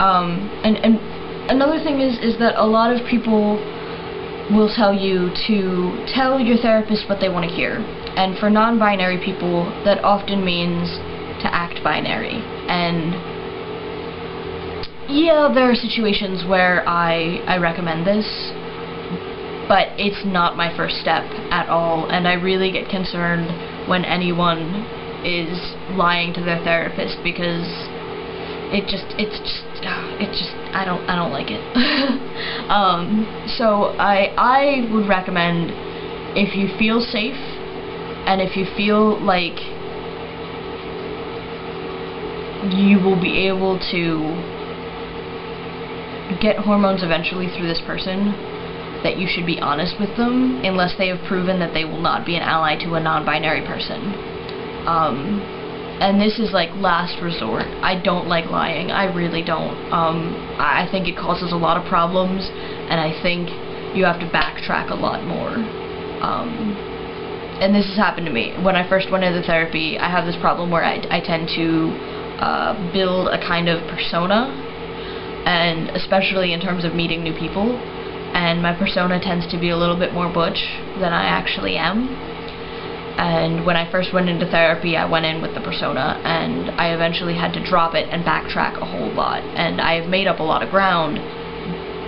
And another thing is that a lot of people will tell you to tell your therapist what they want to hear. And for non-binary people, that often means to act binary. And yeah, there are situations where I recommend this, but it's not my first step at all, and I really get concerned when anyone is lying to their therapist, because I don't like it. So I would recommend, if you feel safe and if you feel like you will be able to get hormones eventually through this person, that you should be honest with them, unless they have proven that they will not be an ally to a non-binary person. And this is like last resort. I don't like lying. I really don't. I think it causes a lot of problems, and I think you have to backtrack a lot more. And this has happened to me. When I first went into therapy, I have this problem where I tend to build a kind of persona, and especially in terms of meeting new people, and my persona tends to be a little bit more butch than I actually am. And when I first went into therapy, I went in with the persona, and I eventually had to drop it and backtrack a whole lot. And I have made up a lot of ground,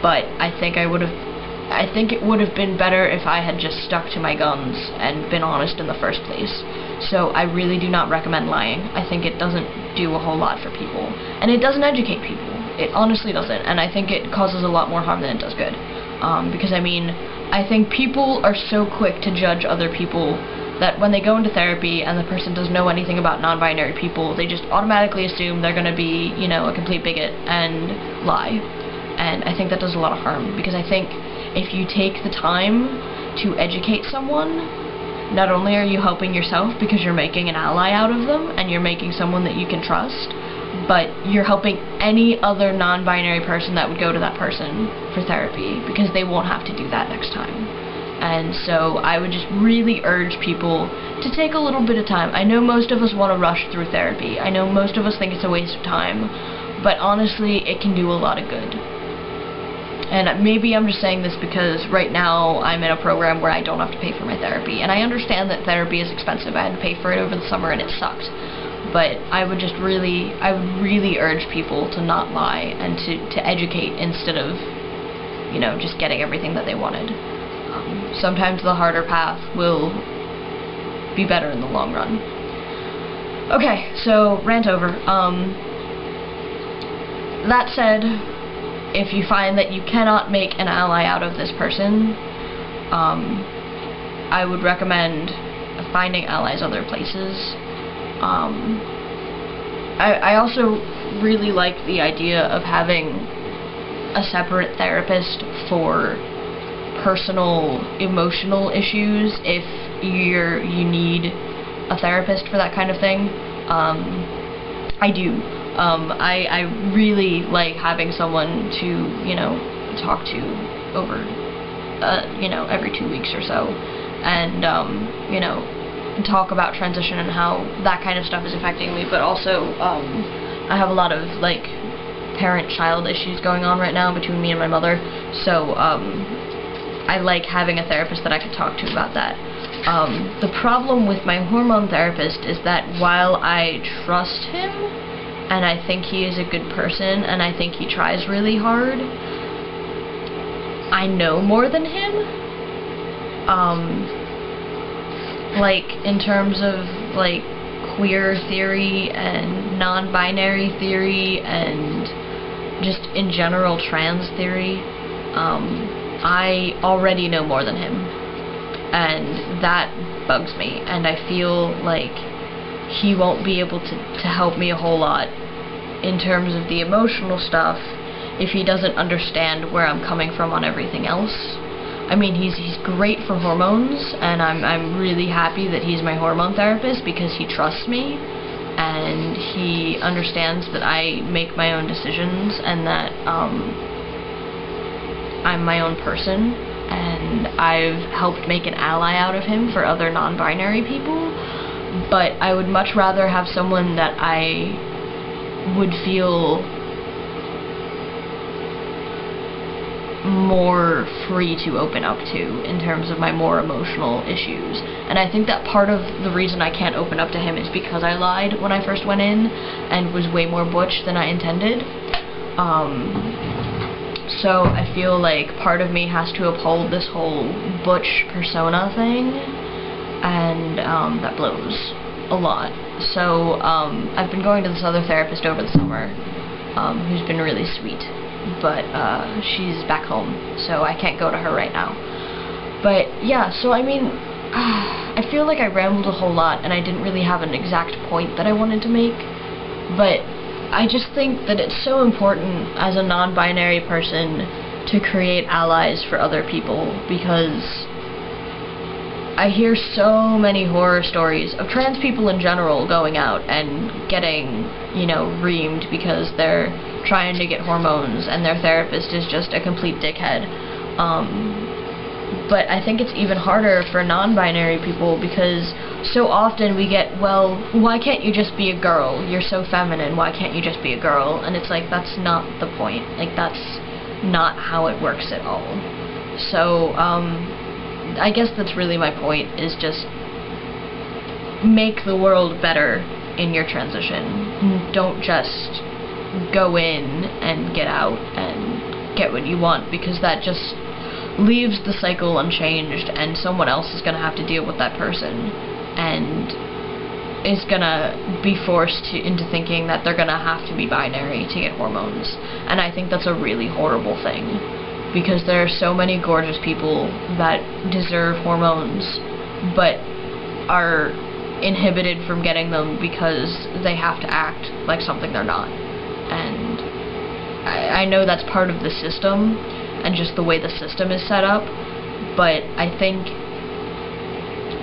but I think it would have been better if I had just stuck to my guns and been honest in the first place. So I really do not recommend lying. I think it doesn't do a whole lot for people, and it doesn't educate people. It honestly doesn't, and I think it causes a lot more harm than it does good. Because I mean, I think people are so quick to judge other people that when they go into therapy and the person doesn't know anything about non-binary people, they just automatically assume they're going to be, you know, a complete bigot and lie. And I think that does a lot of harm, because I think if you take the time to educate someone, not only are you helping yourself because you're making an ally out of them and you're making someone that you can trust, but you're helping any other non-binary person that would go to that person for therapy, because they won't have to do that next time. And so I would just really urge people to take a little bit of time. I know most of us want to rush through therapy. I know most of us think it's a waste of time, but honestly, it can do a lot of good. And maybe I'm just saying this because right now I'm in a program where I don't have to pay for my therapy, and I understand that therapy is expensive. I had to pay for it over the summer and it sucked. But I would really urge people to not lie and to educate instead of, you know, just getting everything that they wanted. Sometimes the harder path will be better in the long run. Okay, so rant over. That said, if you find that you cannot make an ally out of this person, I would recommend finding allies other places. I also really like the idea of having a separate therapist for personal emotional issues if you need a therapist for that kind of thing. I do. I really like having someone to, you know, talk to over, you know, every 2 weeks or so, and, you know, talk about transition and how that kind of stuff is affecting me, but also, I have a lot of, like, parent-child issues going on right now between me and my mother, so, I like having a therapist that I can talk to about that. The problem with my hormone therapist is that while I trust him, and I think he is a good person, and I think he tries really hard, I know more than him. Like, in terms of, like, queer theory and non-binary theory and just in general trans theory, I already know more than him, and that bugs me, and I feel like he won't be able to help me a whole lot in terms of the emotional stuff if he doesn't understand where I'm coming from on everything else. I mean, he's great for hormones, and I'm really happy that he's my hormone therapist because he trusts me, and he understands that I make my own decisions, and that, I'm my own person, and I've helped make an ally out of him for other non-binary people, but I would much rather have someone that I would feel more free to open up to in terms of my more emotional issues. And I think that part of the reason I can't open up to him is because I lied when I first went in and was way more butch than I intended. So I feel like part of me has to uphold this whole butch persona thing, and that blows a lot. So I've been going to this other therapist over the summer, who's been really sweet, but she's back home, so I can't go to her right now. But yeah, so I mean, I feel like I rambled a whole lot and I didn't really have an exact point that I wanted to make, but I just think that it's so important as a non-binary person to create allies for other people, because I hear so many horror stories of trans people in general going out and getting, you know, reamed because they're trying to get hormones and their therapist is just a complete dickhead. But I think it's even harder for non-binary people, because so often we get, well, why can't you just be a girl? You're so feminine, why can't you just be a girl? And it's like, that's not the point. Like, that's not how it works at all. So, I guess that's really my point, is just make the world better in your transition. Don't just go in and get out and get what you want, because that just leaves the cycle unchanged, and someone else is going to have to deal with that person and is going to be forced into thinking that they're going to have to be binary to get hormones. And I think that's a really horrible thing, because there are so many gorgeous people that deserve hormones but are inhibited from getting them because they have to act like something they're not. And I know that's part of the system and just the way the system is set up, but I think,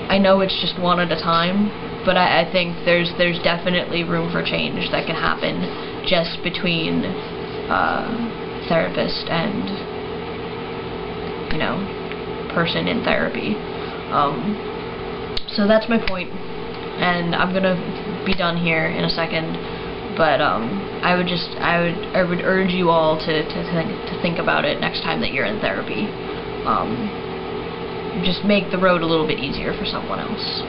I know it's just one at a time, but I think there's definitely room for change that can happen just between therapist and, you know, person in therapy. So that's my point, and I'm gonna be done here in a second. But I would urge you all to think about it next time that you're in therapy. Just make the road a little bit easier for someone else.